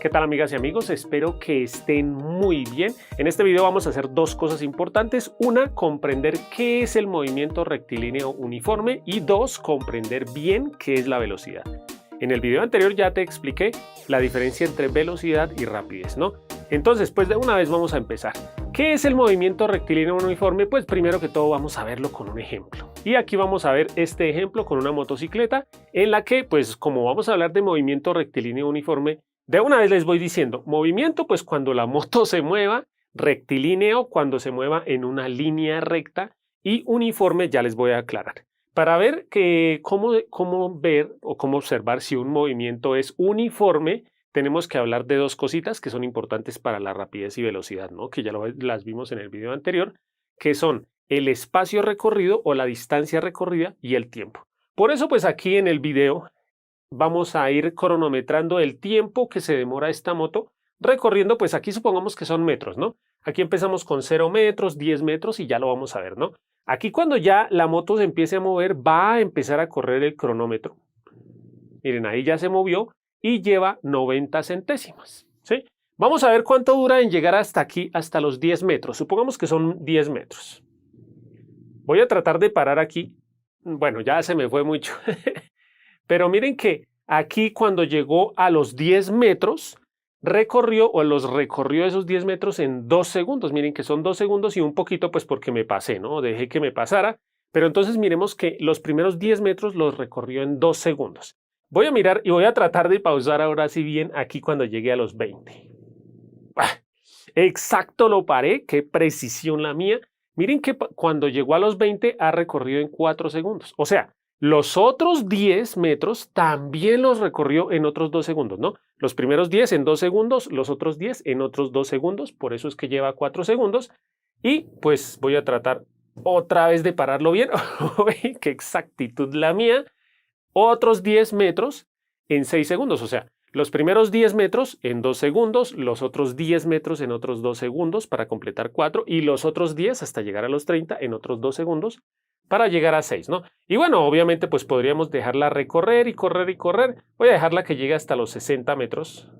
¿Qué tal, amigas y amigos? Espero que estén muy bien. En este video vamos a hacer dos cosas importantes. Una, comprender qué es el movimiento rectilíneo uniforme y dos, comprender bien qué es la velocidad. En el video anterior ya te expliqué la diferencia entre velocidad y rapidez, ¿no? Entonces, pues de una vez vamos a empezar. ¿Qué es el movimiento rectilíneo uniforme? Pues primero que todo vamos a verlo con un ejemplo. Y aquí vamos a ver este ejemplo con una motocicleta en la que, pues como vamos a hablar de movimiento rectilíneo uniforme, de una vez les voy diciendo, movimiento pues cuando la moto se mueva, rectilíneo cuando se mueva en una línea recta y uniforme ya les voy a aclarar. Para ver cómo ver o cómo observar si un movimiento es uniforme, tenemos que hablar de dos cositas que son importantes para la rapidez y velocidad, ¿no? Que ya las vimos en el video anterior, que son el espacio recorrido o la distancia recorrida y el tiempo. Por eso pues aquí en el video vamos a ir cronometrando el tiempo que se demora esta moto recorriendo, pues aquí supongamos que son metros, ¿no? Aquí empezamos con 0 metros, 10 metros y ya lo vamos a ver, ¿no? Aquí cuando ya la moto se empiece a mover, va a empezar a correr el cronómetro. Miren, ahí ya se movió y lleva 90 centésimas, ¿sí? Vamos a ver cuánto dura en llegar hasta aquí, hasta los 10 metros. Supongamos que son 10 metros. Voy a tratar de parar aquí. Bueno, ya se me fue mucho. Pero miren que aquí cuando llegó a los 10 metros, recorrió esos 10 metros en 2 segundos. Miren que son 2 segundos y un poquito pues porque me pasé, ¿no? Dejé que me pasara. Pero entonces miremos que los primeros 10 metros los recorrió en 2 segundos. Voy a mirar y voy a tratar de pausar ahora sí bien aquí cuando llegue a los 20. Exacto, lo paré, qué precisión la mía. Miren que cuando llegó a los 20 ha recorrido en 4 segundos. O sea, los otros 10 metros también los recorrió en otros 2 segundos, ¿no? Los primeros 10 en 2 segundos, los otros 10 en otros 2 segundos, por eso es que lleva 4 segundos. Y pues voy a tratar otra vez de pararlo bien. ¡Qué exactitud la mía! Otros 10 metros en 6 segundos, o sea, los primeros 10 metros en 2 segundos, los otros 10 metros en otros 2 segundos para completar 4 y los otros 10 hasta llegar a los 30 en otros 2 segundos para llegar a 6, ¿no? Y bueno, obviamente pues podríamos dejarla recorrer y correr y correr. Voy a dejarla que llegue hasta los 60 metros.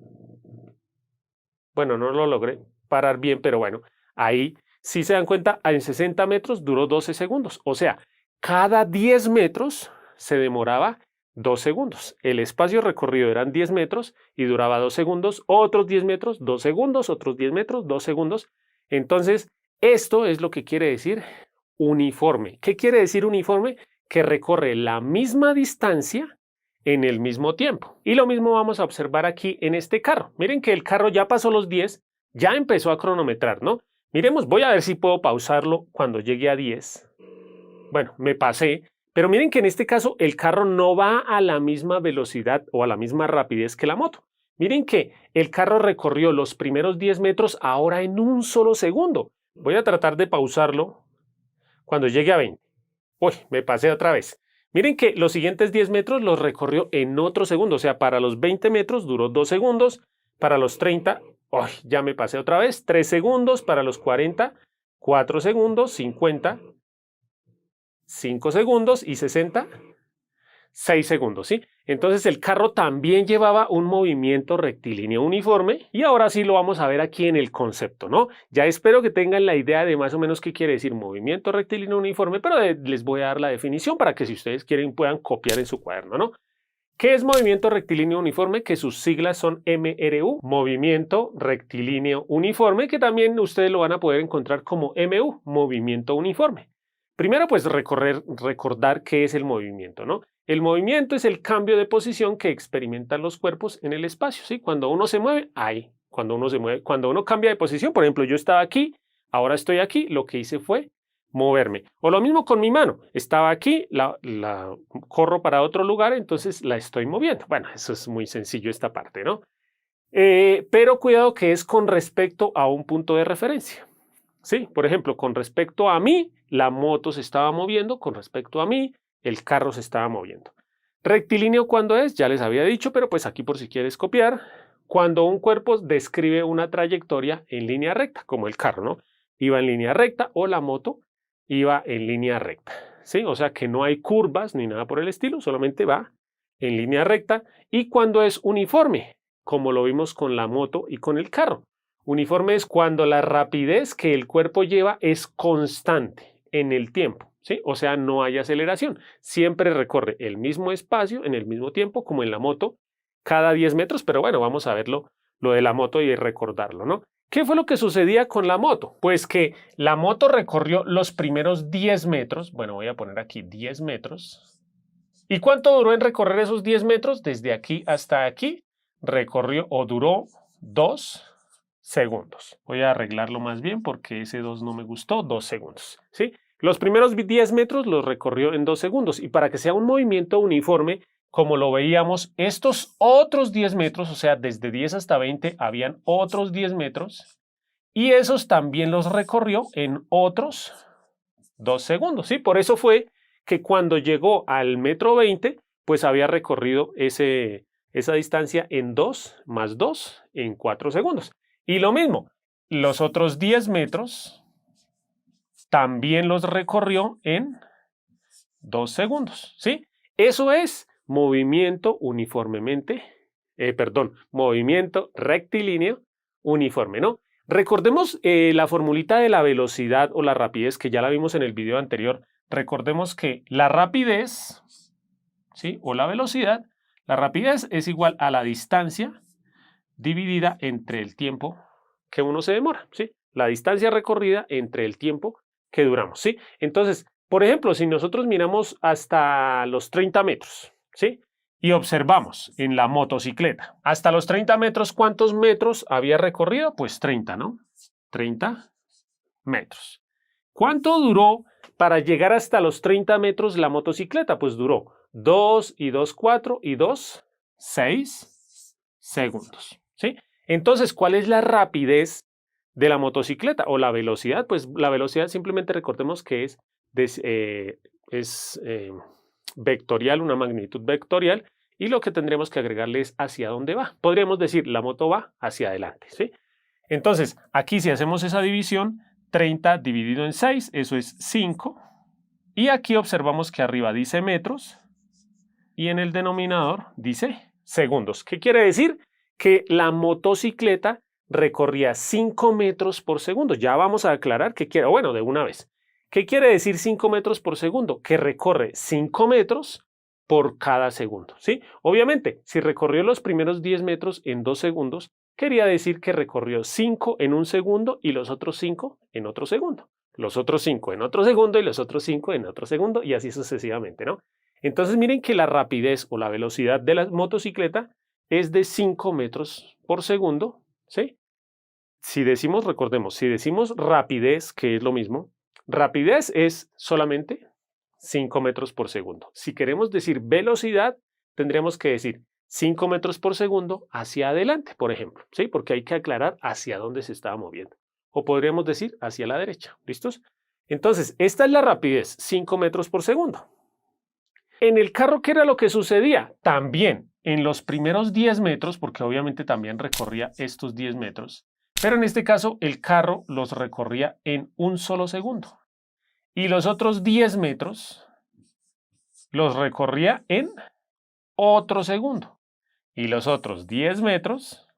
Bueno, no lo logré parar bien, pero bueno, ahí si se dan cuenta, en 60 metros duró 12 segundos. O sea, cada 10 metros se demoraba 2 segundos. El espacio recorrido eran 10 metros y duraba 2 segundos, otros 10 metros, 2 segundos, otros 10 metros, 2 segundos. Entonces, esto es lo que quiere decir uniforme. ¿Qué quiere decir uniforme? Que recorre la misma distancia en el mismo tiempo. Y lo mismo vamos a observar aquí en este carro. Miren que el carro ya pasó los 10, ya empezó a cronometrar, ¿no? Miremos, voy a ver si puedo pausarlo cuando llegue a 10. Bueno, me pasé, pero miren que en este caso el carro no va a la misma velocidad o a la misma rapidez que la moto. Miren que el carro recorrió los primeros 10 metros ahora en un solo segundo. Voy a tratar de pausarlo cuando llegue a 20. Uy, me pasé otra vez. Miren que los siguientes 10 metros los recorrió en otro segundo. O sea, para los 20 metros duró 2 segundos. Para los 30, uy, ya me pasé otra vez. 3 segundos. Para los 40, 4 segundos. 50, 5 segundos. Y 60, 6 segundos, ¿sí? Entonces el carro también llevaba un movimiento rectilíneo uniforme y ahora sí lo vamos a ver aquí en el concepto, ¿no? Ya espero que tengan la idea de más o menos qué quiere decir movimiento rectilíneo uniforme, pero les voy a dar la definición para que si ustedes quieren puedan copiar en su cuaderno, ¿no? ¿Qué es movimiento rectilíneo uniforme? Que sus siglas son MRU, movimiento rectilíneo uniforme, que también ustedes lo van a poder encontrar como MU, movimiento uniforme. Primero, pues recordar qué es el movimiento, ¿no? El movimiento es el cambio de posición que experimentan los cuerpos en el espacio, ¿sí? Cuando uno se mueve, ahí. Cuando uno cambia de posición, por ejemplo, yo estaba aquí, ahora estoy aquí, lo que hice fue moverme. O lo mismo con mi mano, estaba aquí, la corro para otro lugar, entonces la estoy moviendo. Bueno, eso es muy sencillo esta parte, ¿no? Pero cuidado que es con respecto a un punto de referencia. Sí, por ejemplo, con respecto a mí, la moto se estaba moviendo, con respecto a mí, el carro se estaba moviendo. Rectilíneo, ¿cuándo es? Ya les había dicho, pero pues aquí por si quieres copiar, cuando un cuerpo describe una trayectoria en línea recta, como el carro, ¿no? Iba en línea recta o la moto iba en línea recta, ¿sí? O sea que no hay curvas ni nada por el estilo, solamente va en línea recta. Y cuando es uniforme, como lo vimos con la moto y con el carro. Uniforme es cuando la rapidez que el cuerpo lleva es constante en el tiempo, ¿sí? O sea, no hay aceleración. Siempre recorre el mismo espacio en el mismo tiempo, como en la moto, cada 10 metros, pero bueno, vamos a verlo, lo de la moto y recordarlo, ¿no? ¿Qué fue lo que sucedía con la moto? Pues que la moto recorrió los primeros 10 metros, bueno, voy a poner aquí 10 metros. ¿Y cuánto duró en recorrer esos 10 metros? Desde aquí hasta aquí recorrió o duró 2 segundos. Voy a arreglarlo más bien porque ese 2 no me gustó, 2 segundos, ¿sí? Los primeros 10 metros los recorrió en 2 segundos y para que sea un movimiento uniforme, como lo veíamos, estos otros 10 metros, o sea, desde 10 hasta 20, habían otros 10 metros y esos también los recorrió en otros 2 segundos, ¿sí? Por eso fue que cuando llegó al metro 20, pues había recorrido esa distancia en 2 más 2 en 4 segundos. Y lo mismo, los otros 10 metros también los recorrió en 2 segundos, ¿sí? Eso es movimiento uniformemente, movimiento rectilíneo uniforme, ¿no? Recordemos la formulita de la velocidad o la rapidez que ya la vimos en el video anterior. Recordemos que la rapidez, ¿sí? O la velocidad, la rapidez es igual a la distancia dividida entre el tiempo que uno se demora, ¿sí? La distancia recorrida entre el tiempo que duramos, ¿sí? Entonces, por ejemplo, si nosotros miramos hasta los 30 metros, ¿sí? Y observamos en la motocicleta, hasta los 30 metros, ¿cuántos metros había recorrido? Pues 30, ¿no? 30 metros. ¿Cuánto duró para llegar hasta los 30 metros la motocicleta? Pues duró 2 y 2, 4 y 2, 6 segundos, ¿sí? Entonces, ¿cuál es la rapidez de la motocicleta o la velocidad? Pues la velocidad simplemente recordemos que es vectorial, una magnitud vectorial, y lo que tendremos que agregarle es hacia dónde va. Podríamos decir, la moto va hacia adelante, ¿sí? Entonces, aquí si hacemos esa división, 30 dividido en 6, eso es 5. Y aquí observamos que arriba dice metros y en el denominador dice segundos. ¿Qué quiere decir? Que la motocicleta recorría 5 metros por segundo. Ya vamos a aclarar qué quiere, bueno, de una vez. ¿Qué quiere decir 5 metros por segundo? Que recorre 5 metros por cada segundo, ¿sí? Obviamente, si recorrió los primeros 10 metros en 2 segundos, quería decir que recorrió 5 en un segundo y los otros 5 en otro segundo. Los otros 5 en otro segundo y los otros 5 en otro segundo y así sucesivamente, ¿no? Entonces miren que la rapidez o la velocidad de la motocicleta es de 5 metros por segundo, ¿sí? Si decimos, recordemos, si decimos rapidez, que es lo mismo, rapidez es solamente 5 metros por segundo. Si queremos decir velocidad, tendríamos que decir 5 metros por segundo hacia adelante, por ejemplo, ¿sí? Porque hay que aclarar hacia dónde se estaba moviendo. O podríamos decir hacia la derecha, ¿listos? Entonces, esta es la rapidez, 5 metros por segundo. En el carro, ¿qué era lo que sucedía? También en los primeros 10 metros, porque obviamente también recorría estos 10 metros, pero en este caso el carro los recorría en un solo segundo. Y los otros 10 metros los recorría en otro segundo. Y los otros 10 metros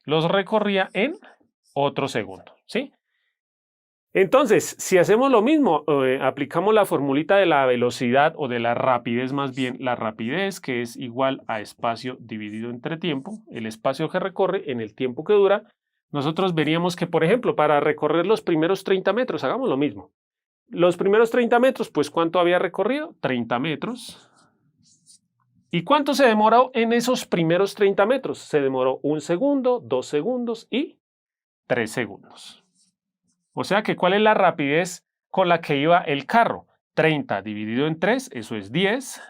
los recorría en otro segundo, ¿sí? Entonces, si hacemos lo mismo, aplicamos la formulita de la velocidad o de la rapidez, más bien la rapidez, que es igual a espacio dividido entre tiempo, el espacio que recorre en el tiempo que dura, nosotros veríamos que, por ejemplo, para recorrer los primeros 30 metros, hagamos lo mismo. Los primeros 30 metros, pues ¿cuánto había recorrido? 30 metros. ¿Y cuánto se demoró en esos primeros 30 metros? Se demoró 1 segundo, 2 segundos y 3 segundos. O sea que, ¿cuál es la rapidez con la que iba el carro? 30 dividido en 3, eso es 10,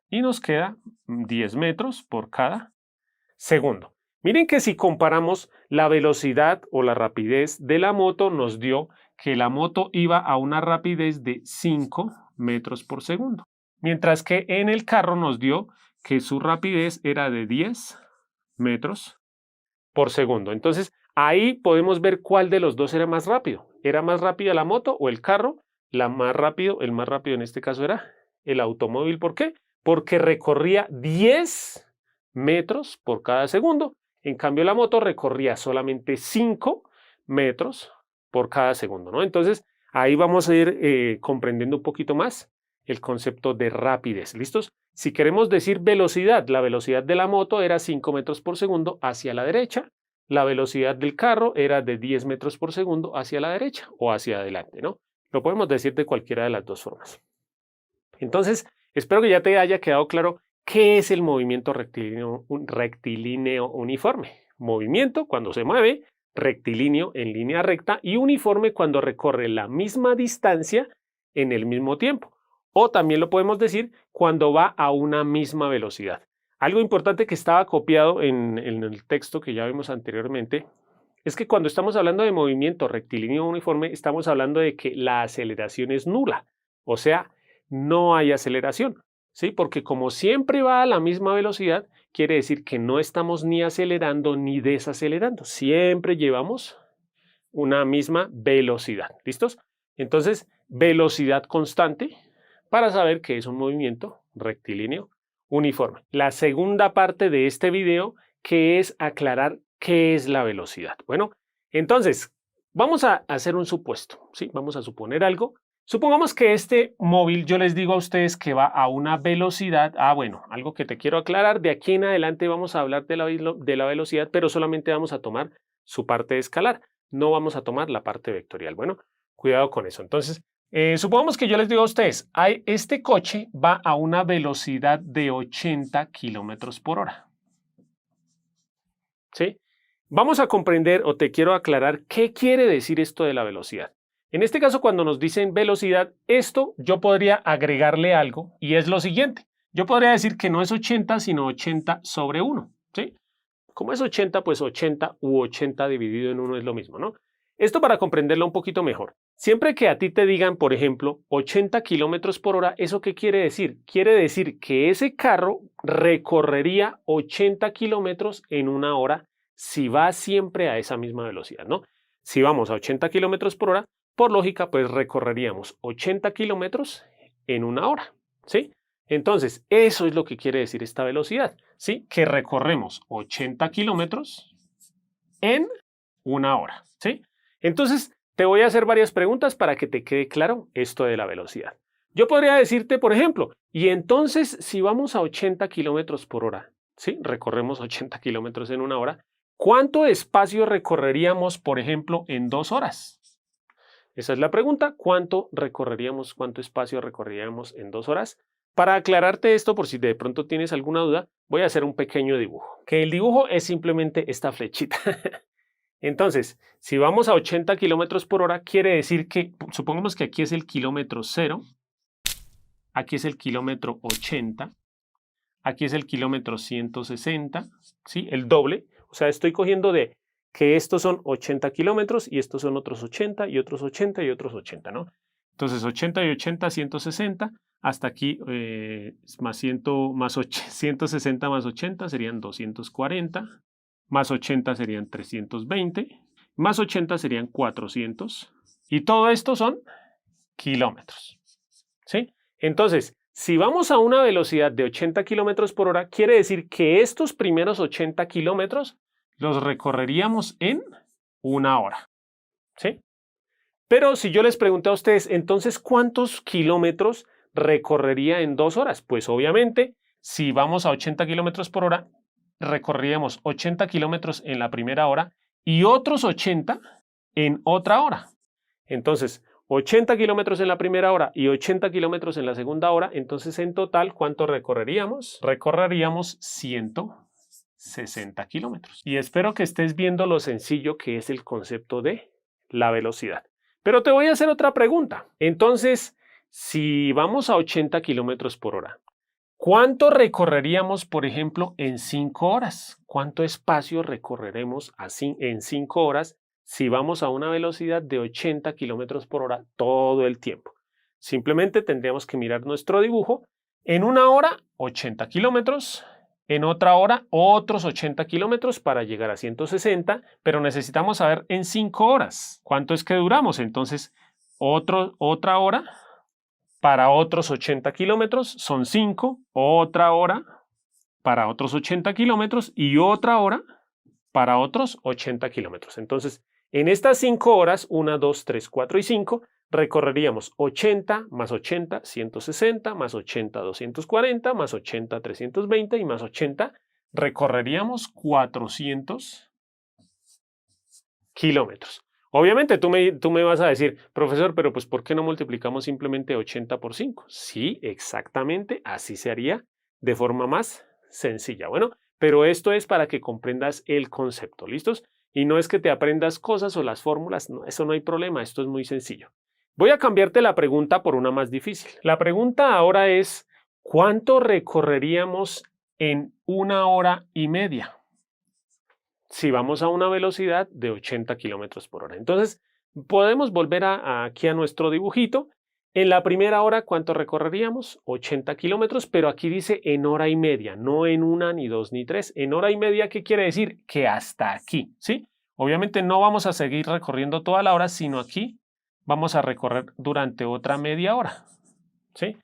y nos queda 10 metros por cada segundo. Miren que si comparamos la velocidad o la rapidez de la moto, nos dio que la moto iba a una rapidez de 5 metros por segundo, mientras que en el carro nos dio que su rapidez era de 10 metros por segundo. Entonces, ahí podemos ver cuál de los dos era más rápido. ¿Era más rápida la moto o el carro? El más rápido en este caso era el automóvil. ¿Por qué? Porque recorría 10 metros por cada segundo. En cambio, la moto recorría solamente 5 metros por cada segundo, ¿no? Entonces, ahí vamos a ir comprendiendo un poquito más el concepto de rapidez. ¿Listos? Si queremos decir velocidad, la velocidad de la moto era 5 metros por segundo hacia la derecha. La velocidad del carro era de 10 metros por segundo hacia la derecha o hacia adelante, ¿no? Lo podemos decir de cualquiera de las dos formas. Entonces, espero que ya te haya quedado claro qué es el movimiento rectilíneo uniforme. Movimiento cuando se mueve, rectilíneo en línea recta y uniforme cuando recorre la misma distancia en el mismo tiempo. O también lo podemos decir cuando va a una misma velocidad. Algo importante que estaba copiado en el texto que ya vimos anteriormente es que cuando estamos hablando de movimiento rectilíneo uniforme, estamos hablando de que la aceleración es nula. O sea, no hay aceleración, ¿sí? Porque como siempre va a la misma velocidad, quiere decir que no estamos ni acelerando ni desacelerando. Siempre llevamos una misma velocidad. ¿Listos? Entonces, velocidad constante para saber que es un movimiento rectilíneo uniforme. La segunda parte de este video, que es aclarar qué es la velocidad. Bueno, entonces, vamos a hacer un supuesto, ¿sí? Vamos a suponer algo. Supongamos que este móvil, yo les digo a ustedes que va a una velocidad, bueno, algo que te quiero aclarar, de aquí en adelante vamos a hablar de la velocidad, pero solamente vamos a tomar su parte escalar, no vamos a tomar la parte vectorial. Bueno, cuidado con eso. Entonces, supongamos que yo les digo a ustedes, este coche va a una velocidad de 80 kilómetros por hora. ¿Sí? Vamos a comprender o te quiero aclarar qué quiere decir esto de la velocidad. En este caso, cuando nos dicen velocidad, esto yo podría agregarle algo y es lo siguiente. Yo podría decir que no es 80, sino 80 sobre 1. ¿Sí? Como es 80, pues 80 u 80 dividido en 1 es lo mismo, ¿no? Esto para comprenderlo un poquito mejor. Siempre que a ti te digan, por ejemplo, 80 kilómetros por hora, ¿eso qué quiere decir? Quiere decir que ese carro recorrería 80 kilómetros en una hora si va siempre a esa misma velocidad, ¿no? Si vamos a 80 kilómetros por hora, por lógica, pues recorreríamos 80 kilómetros en una hora, ¿sí? Entonces, eso es lo que quiere decir esta velocidad, ¿sí? Que recorremos 80 kilómetros en una hora, ¿sí? Entonces, te voy a hacer varias preguntas para que te quede claro esto de la velocidad. Yo podría decirte, por ejemplo, y entonces si vamos a 80 kilómetros por hora, ¿sí? Recorremos 80 kilómetros en una hora, ¿cuánto espacio recorreríamos, por ejemplo, en 2 horas? Esa es la pregunta, ¿cuánto espacio recorreríamos en 2 horas? Para aclararte esto, por si de pronto tienes alguna duda, voy a hacer un pequeño dibujo. Que el dibujo es simplemente esta flechita. Entonces, si vamos a 80 kilómetros por hora, quiere decir que, supongamos que aquí es el kilómetro 0, aquí es el kilómetro 80, aquí es el kilómetro 160, ¿sí? El doble. O sea, estoy cogiendo de que estos son 80 kilómetros y estos son otros 80 y otros 80 y otros 80, ¿no? Entonces, 80 y 80, 160, hasta aquí más 160 más 80 serían 240. Más 80 serían 320, más 80 serían 400, y todo esto son kilómetros, ¿sí? Entonces, si vamos a una velocidad de 80 kilómetros por hora, quiere decir que estos primeros 80 kilómetros los recorreríamos en una hora, ¿sí? Pero si yo les pregunté a ustedes, entonces, ¿cuántos kilómetros recorrería en 2 horas? Pues obviamente, si vamos a 80 kilómetros por hora, recorreríamos 80 kilómetros en la primera hora y otros 80 en otra hora. Entonces, 80 kilómetros en la primera hora y 80 kilómetros en la segunda hora. Entonces, en total, ¿cuánto recorreríamos? Recorreríamos 160 kilómetros. Y espero que estés viendo lo sencillo que es el concepto de la velocidad. Pero te voy a hacer otra pregunta. Entonces, si vamos a 80 kilómetros por hora, ¿cuánto recorreríamos, por ejemplo, en 5 horas? ¿Cuánto espacio recorreremos así en 5 horas si vamos a una velocidad de 80 kilómetros por hora todo el tiempo? Simplemente tendríamos que mirar nuestro dibujo. En una hora, 80 kilómetros. En otra hora, otros 80 kilómetros para llegar a 160. Pero necesitamos saber en 5 horas cuánto es que duramos. Entonces, otra hora para otros 80 kilómetros, son 5, otra hora para otros 80 kilómetros y otra hora para otros 80 kilómetros. Entonces, en estas 5 horas, 1, 2, 3, 4 y 5, recorreríamos 80 más 80, 160, más 80, 240, más 80, 320 y más 80, recorreríamos 400 kilómetros. Obviamente tú me vas a decir, profesor, pero pues ¿por qué no multiplicamos simplemente 80 por 5? Sí, exactamente, así se haría de forma más sencilla. Bueno, pero esto es para que comprendas el concepto, ¿listos? Y no es que te aprendas cosas o las fórmulas, no, eso no hay problema, esto es muy sencillo. Voy a cambiarte la pregunta por una más difícil. La pregunta ahora es, ¿cuánto recorreríamos en 1 hora y media? Si vamos a una velocidad de 80 kilómetros por hora. Entonces, podemos volver aquí a nuestro dibujito. En la primera hora, ¿cuánto recorreríamos? 80 kilómetros, pero aquí dice en hora y media, no en 1, ni 2, ni 3. En hora y media, ¿qué quiere decir? Que hasta aquí, ¿sí? Obviamente no vamos a seguir recorriendo toda la hora, sino aquí vamos a recorrer durante otra media hora, ¿sí?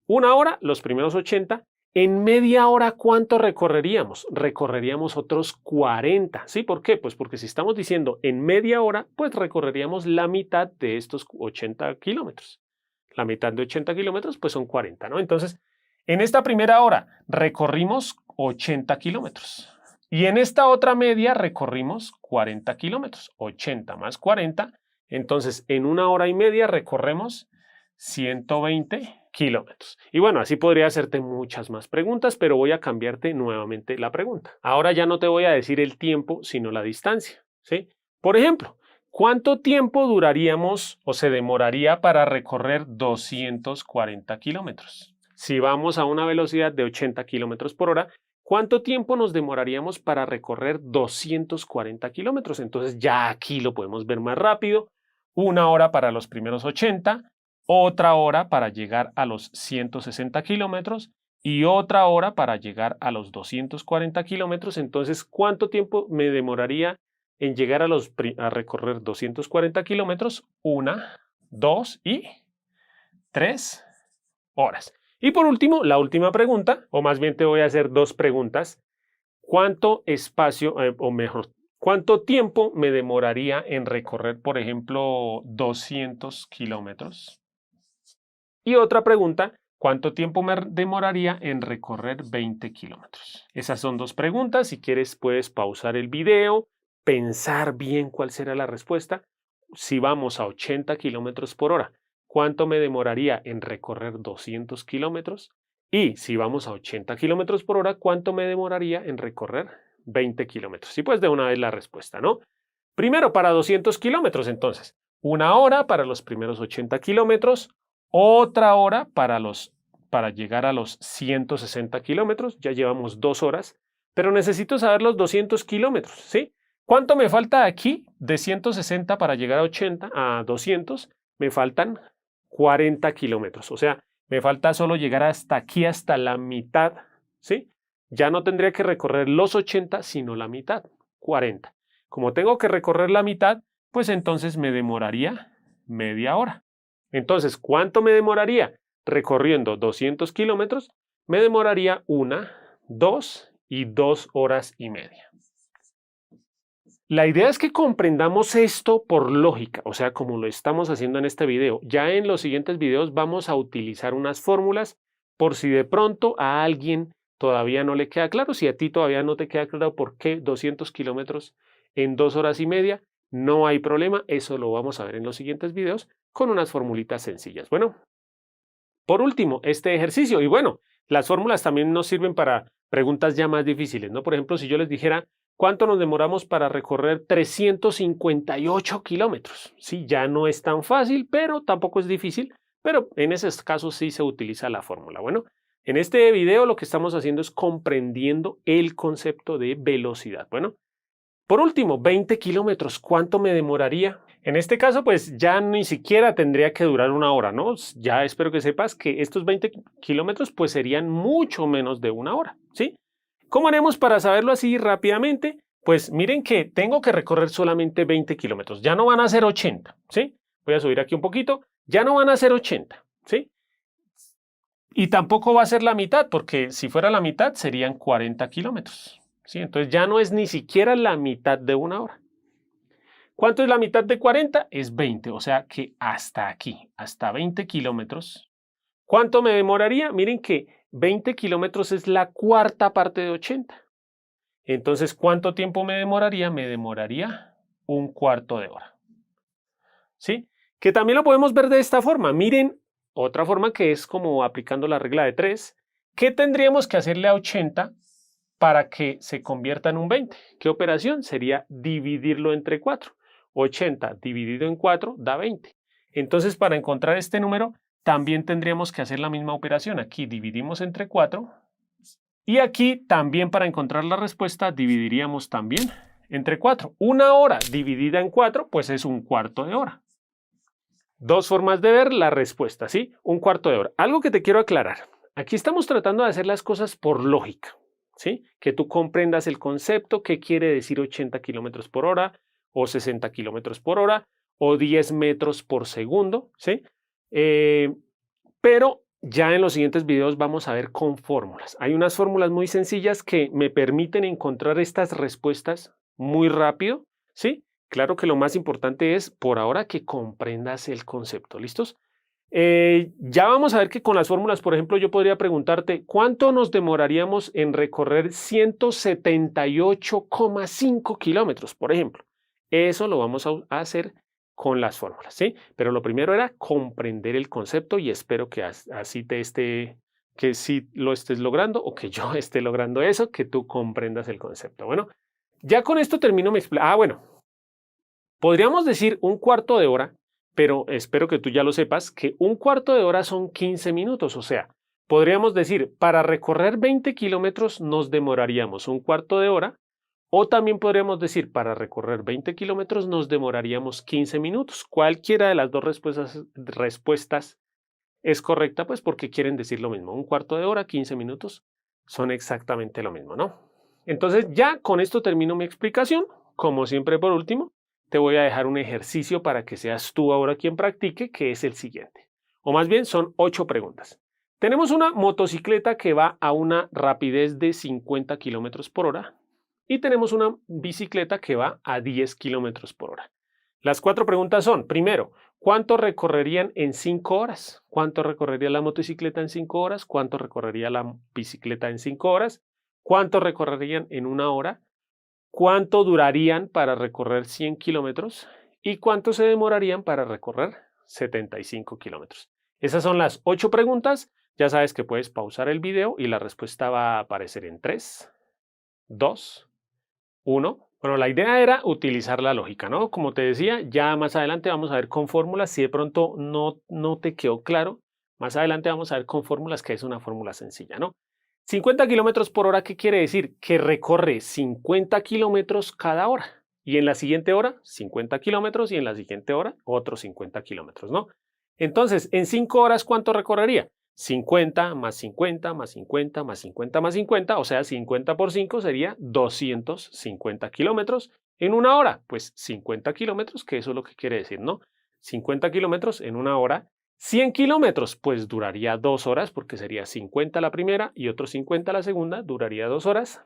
1 hora, los primeros 80. En media hora, ¿cuánto recorreríamos? Recorreríamos otros 40. ¿Sí? ¿Por qué? Pues porque si estamos diciendo en media hora, pues recorreríamos la mitad de estos 80 kilómetros. La mitad de 80 kilómetros, pues son 40, ¿no? Entonces, en esta primera hora recorrimos 80 kilómetros. Y en esta otra media recorrimos 40 kilómetros. 80 más 40. Entonces, en 1 hora y media recorremos 120 kilómetros. Y bueno, así podría hacerte muchas más preguntas, pero voy a cambiarte nuevamente la pregunta. Ahora ya no te voy a decir el tiempo, sino la distancia, ¿sí? Por ejemplo, ¿cuánto tiempo duraríamos o se demoraría para recorrer 240 kilómetros? Si vamos a una velocidad de 80 kilómetros por hora, ¿cuánto tiempo nos demoraríamos para recorrer 240 kilómetros? Entonces ya aquí lo podemos ver más rápido. 1 hora para los primeros 80, otra hora para llegar a los 160 kilómetros y otra hora para llegar a los 240 kilómetros. Entonces, ¿cuánto tiempo me demoraría en llegar a recorrer 240 kilómetros? 1, 2 y 3 horas. Y por último, la última pregunta, o más bien te voy a hacer dos preguntas. ¿Cuánto espacio, o mejor, cuánto tiempo me demoraría en recorrer, por ejemplo, 200 kilómetros? Y otra pregunta, ¿cuánto tiempo me demoraría en recorrer 20 kilómetros? Esas son dos preguntas. Si quieres, puedes pausar el video, pensar bien cuál será la respuesta. Si vamos a 80 kilómetros por hora, ¿cuánto me demoraría en recorrer 200 kilómetros? Y si vamos a 80 kilómetros por hora, ¿cuánto me demoraría en recorrer 20 kilómetros? Y pues de una vez la respuesta, ¿no? Primero, para 200 kilómetros, entonces, 1 hora para los primeros 80 kilómetros, otra hora para llegar a los 160 kilómetros, ya llevamos 2 horas, pero necesito saber los 200 kilómetros, ¿sí? ¿Cuánto me falta aquí de 160 para llegar a 200? Me faltan 40 kilómetros, o sea, me falta solo llegar hasta aquí, hasta la mitad, ¿sí? Ya no tendría que recorrer los 80, sino la mitad, 40. Como tengo que recorrer la mitad, pues entonces me demoraría media hora. Entonces, ¿cuánto me demoraría? Recorriendo 200 kilómetros, me demoraría 1, 2 y 2 horas y media. La idea es que comprendamos esto por lógica, o sea, como lo estamos haciendo en este video. Ya en los siguientes videos vamos a utilizar unas fórmulas por si de pronto a alguien todavía no le queda claro, si a ti todavía no te queda claro por qué 200 kilómetros en 2 horas y media, no hay problema, eso lo vamos a ver en los siguientes videos con unas formulitas sencillas. Bueno, por último, este ejercicio, y bueno, las fórmulas también nos sirven para preguntas ya más difíciles, ¿no? Por ejemplo, si yo les dijera, ¿cuánto nos demoramos para recorrer 358 kilómetros? Sí, ya no es tan fácil, pero tampoco es difícil, pero en esos casos sí se utiliza la fórmula. Bueno, en este video lo que estamos haciendo es comprendiendo el concepto de velocidad. Bueno, por último, 20 kilómetros, ¿cuánto me demoraría? En este caso, pues ya ni siquiera tendría que durar 1 hora, ¿no? Ya espero que sepas que estos 20 kilómetros pues serían mucho menos de 1 hora, ¿sí? ¿Cómo haremos para saberlo así rápidamente? Pues miren que tengo que recorrer solamente 20 kilómetros, ya no van a ser 80, ¿sí? Voy a subir aquí un poquito, ya no van a ser 80, ¿sí? Y tampoco va a ser la mitad, porque si fuera la mitad serían 40 kilómetros. ¿Sí? Entonces ya no es ni siquiera la mitad de una hora. ¿Cuánto es la mitad de 40? Es 20, o sea que hasta aquí, hasta 20 kilómetros. ¿Cuánto me demoraría? Miren que 20 kilómetros es la cuarta parte de 80. Entonces, ¿cuánto tiempo me demoraría? Me demoraría un cuarto de hora. ¿Sí? Que también lo podemos ver de esta forma. Miren, otra forma que es como aplicando la regla de 3. ¿Qué tendríamos que hacerle a 80 para que se convierta en un 20? ¿Qué operación? Sería dividirlo entre 4. 80 dividido en 4 da 20. Entonces, para encontrar este número, también tendríamos que hacer la misma operación. Aquí dividimos entre 4 y aquí también para encontrar la respuesta dividiríamos también entre 4. Una hora dividida en 4 pues es un cuarto de hora. Dos formas de ver la respuesta, ¿sí? Un cuarto de hora. Algo que te quiero aclarar. Aquí estamos tratando de hacer las cosas por lógica, ¿sí? Que tú comprendas el concepto, qué quiere decir 80 kilómetros por hora o 60 kilómetros por hora o 10 metros por segundo, ¿sí? Pero ya en los siguientes videos vamos a ver con fórmulas. Hay unas fórmulas muy sencillas que me permiten encontrar estas respuestas muy rápido, ¿sí? Claro que lo más importante es, por ahora, que comprendas el concepto. ¿Listos? Ya vamos a ver que con las fórmulas, por ejemplo, yo podría preguntarte, ¿cuánto nos demoraríamos en recorrer 178,5 kilómetros, por ejemplo? Eso lo vamos a hacer con las fórmulas, ¿sí? Pero lo primero era comprender el concepto y espero que así que sí lo estés logrando o que yo esté logrando eso, que tú comprendas el concepto. Bueno, ya con esto termino mi explicación. Bueno, podríamos decir un cuarto de hora, pero espero que tú ya lo sepas, que un cuarto de hora son 15 minutos, o sea, podríamos decir, para recorrer 20 kilómetros nos demoraríamos un cuarto de hora, o también podríamos decir, para recorrer 20 kilómetros nos demoraríamos 15 minutos. Cualquiera de las dos respuestas es correcta, pues porque quieren decir lo mismo. Un cuarto de hora, 15 minutos, son exactamente lo mismo, ¿no? Entonces ya con esto termino mi explicación. Como siempre, por último, te voy a dejar un ejercicio para que seas tú ahora quien practique, que es el siguiente. O más bien son 8 preguntas. Tenemos una motocicleta que va a una rapidez de 50 kilómetros por hora y tenemos una bicicleta que va a 10 kilómetros por hora. Las 4 preguntas son, primero, ¿cuánto recorrerían en 5 horas? ¿Cuánto recorrería la motocicleta en 5 horas? ¿Cuánto recorrería la bicicleta en 5 horas? ¿Cuánto recorrerían en una hora? ¿Cuánto durarían para recorrer 100 kilómetros? ¿Y cuánto se demorarían para recorrer 75 kilómetros? Esas son las 8 preguntas. Ya sabes que puedes pausar el video y la respuesta va a aparecer en 3, 2, 1. Bueno, la idea era utilizar la lógica, ¿no? Como te decía, ya más adelante vamos a ver con fórmulas. Si de pronto no te quedó claro, más adelante vamos a ver con fórmulas que es una fórmula sencilla, ¿no? 50 kilómetros por hora, ¿qué quiere decir? Que recorre 50 kilómetros cada hora. Y en la siguiente hora, 50 kilómetros y en la siguiente hora, otros 50 kilómetros, ¿no? Entonces, en 5 horas, ¿cuánto recorrería? 50 más 50 más 50 más 50 más 50, o sea, 50 por 5 sería 250 kilómetros en una hora. Pues 50 kilómetros, que eso es lo que quiere decir, ¿no? 50 kilómetros en una hora. 100 kilómetros, pues duraría 2 horas porque sería 50 la primera y otros 50 la segunda, duraría 2 horas.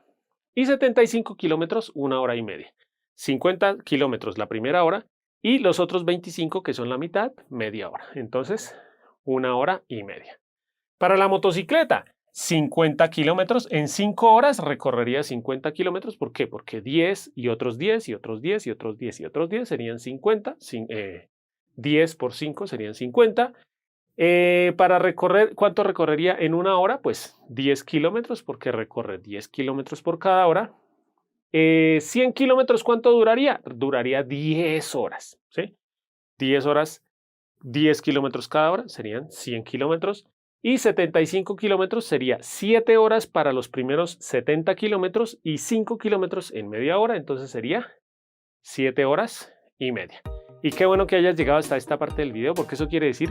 Y 75 kilómetros, una hora y media. 50 kilómetros la primera hora y los otros 25, que son la mitad, media hora. Entonces, una hora y media. Para la motocicleta, 50 kilómetros. En 5 horas recorrería 50 kilómetros. ¿Por qué? Porque 10 y otros 10 y otros 10 y otros 10 y otros 10 serían 50. 10 por 5 serían 50. Para recorrer, ¿cuánto recorrería en una hora? Pues 10 kilómetros, porque recorre 10 kilómetros por cada hora. 100 kilómetros, ¿cuánto duraría? Duraría 10 horas, ¿sí? 10 horas, 10 kilómetros cada hora, serían 100 kilómetros. Y 75 kilómetros sería 7 horas para los primeros 70 kilómetros y 5 kilómetros en media hora, entonces sería 7 horas y media. Y qué bueno que hayas llegado hasta esta parte del video, porque eso quiere decir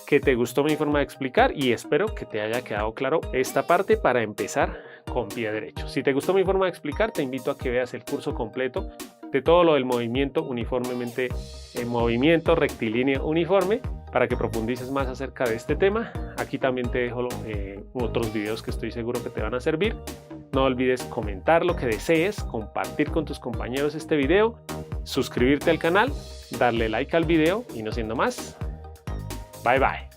que te gustó mi forma de explicar y espero que te haya quedado claro esta parte para empezar con pie derecho. Si te gustó mi forma de explicar, te invito a que veas el curso completo de todo lo del movimiento uniformemente, movimiento rectilíneo uniforme, para que profundices más acerca de este tema. Aquí también te dejo otros videos que estoy seguro que te van a servir. No olvides comentar lo que desees, compartir con tus compañeros este video, suscribirte al canal, darle like al video y no siendo más, bye bye.